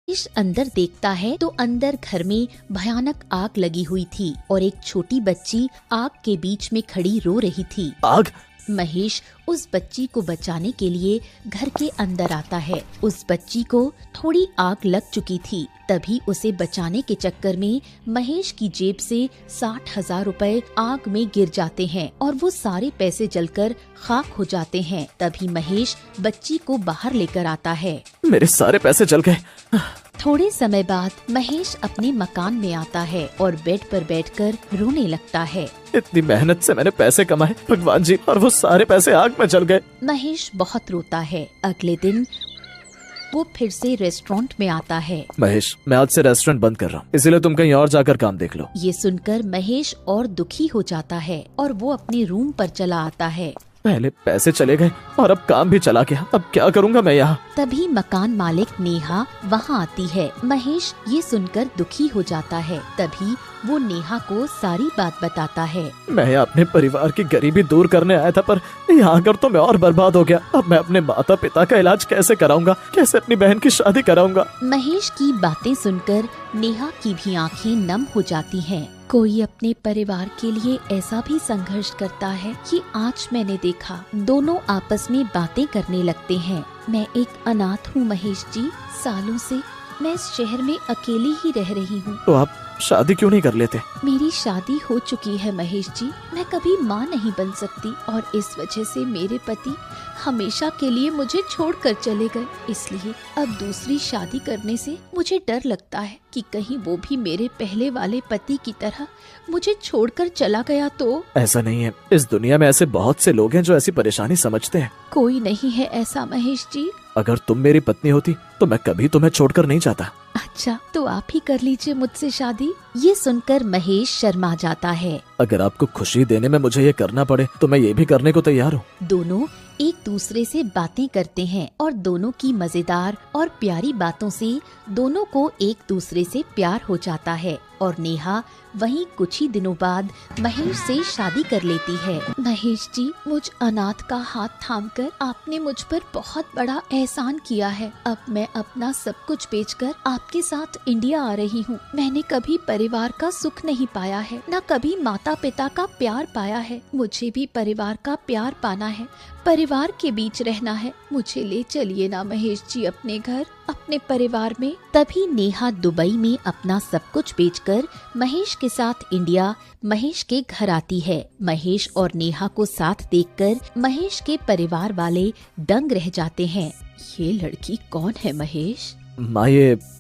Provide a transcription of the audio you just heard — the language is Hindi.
महेश अंदर देखता है तो अंदर घर में भयानक आग लगी हुई थी और एक छोटी बच्ची आग के बीच में खड़ी रो रही थी। आग? महेश उस बच्ची को बचाने के लिए घर के अंदर आता है। उस बच्ची को थोड़ी आग लग चुकी थी, तभी उसे बचाने के चक्कर में महेश की जेब से 60,000 रुपए आग में गिर जाते हैं और वो सारे पैसे जलकर खाक हो जाते हैं। तभी महेश बच्ची को बाहर लेकर आता है। मेरे सारे पैसे जल गए। थोड़े समय बाद महेश अपने मकान में आता है और बेड पर बैठकर रोने लगता है। इतनी मेहनत से मैंने पैसे कमाए भगवान जी, और वो सारे पैसे आग में जल गए। महेश बहुत रोता है। अगले दिन वो फिर से रेस्टोरेंट में आता है। महेश, मैं आज से रेस्टोरेंट बंद कर रहा हूँ, इसीलिए तुम कहीं और जाकर काम देख लो। ये सुनकर महेश और दुखी हो जाता है और वो अपने रूम पर चला आता है। पहले पैसे चले गए और अब काम भी चला गया, अब क्या करूँगा मैं यहाँ। तभी मकान मालिक नेहा वहाँ आती है। महेश ये सुनकर दुखी हो जाता है। तभी वो नेहा को सारी बात बताता है। मैं अपने परिवार की गरीबी दूर करने आया था, पर यहाँ आकर तो मैं और बर्बाद हो गया। अब मैं अपने माता पिता का इलाज कैसे कराऊंगा, कैसे अपनी बहन की शादी कराऊंगा। महेश की बातें सुनकर नेहा की भी आंखें नम हो जाती हैं। कोई अपने परिवार के लिए ऐसा भी संघर्ष करता है कि आज मैंने देखा, दोनों आपस में बातें करने लगते हैं। मैं एक अनाथ हूँ महेश जी, सालों से मैं इस शहर में अकेली ही रह रही हूँ। तो आप शादी क्यों नहीं कर लेते? मेरी शादी हो चुकी है महेश जी, मैं कभी माँ नहीं बन सकती और इस वजह से मेरे पति हमेशा के लिए मुझे छोड़कर चले गए। इसलिए अब दूसरी शादी करने से मुझे डर लगता है कि कहीं वो भी मेरे पहले वाले पति की तरह मुझे छोड़कर चला गया तो। ऐसा नहीं है, इस दुनिया में ऐसे बहुत से लोग हैं जो ऐसी परेशानी समझते हैं। कोई नहीं है ऐसा महेश जी। अगर तुम मेरी पत्नी होती तो मैं कभी तुम्हें छोड़कर नहीं जाता। अच्छा, तो आप ही कर लीजिए मुझसे शादी। ये सुनकर महेश शर्मा जाता है। अगर आपको खुशी देने में मुझे ये करना पड़े तो मैं ये भी करने को तैयार हूँ। दोनों एक दूसरे से बातें करते हैं और दोनों की मजेदार और प्यारी बातों से दोनों को एक दूसरे से प्यार हो जाता है और नेहा वहीं कुछ ही दिनों बाद महेश से शादी कर लेती है। महेश जी, मुझ अनाथ का हाथ थामकर आपने मुझ पर बहुत बड़ा एहसान किया है। अब मैं अपना सब कुछ बेचकर आपके साथ इंडिया आ रही हूँ। मैंने कभी परिवार का सुख नहीं पाया है, न कभी माता पिता का प्यार पाया है। मुझे भी परिवार का प्यार पाना है, परिवार के बीच रहना है। मुझे ले चलिए ना महेश जी अपने घर, अपने परिवार में। तभी नेहा दुबई में अपना सब कुछ बेचकर महेश के साथ इंडिया महेश के घर आती है। महेश और नेहा को साथ देखकर महेश के परिवार वाले दंग रह जाते हैं। ये लड़की कौन है महेश? माँ, ये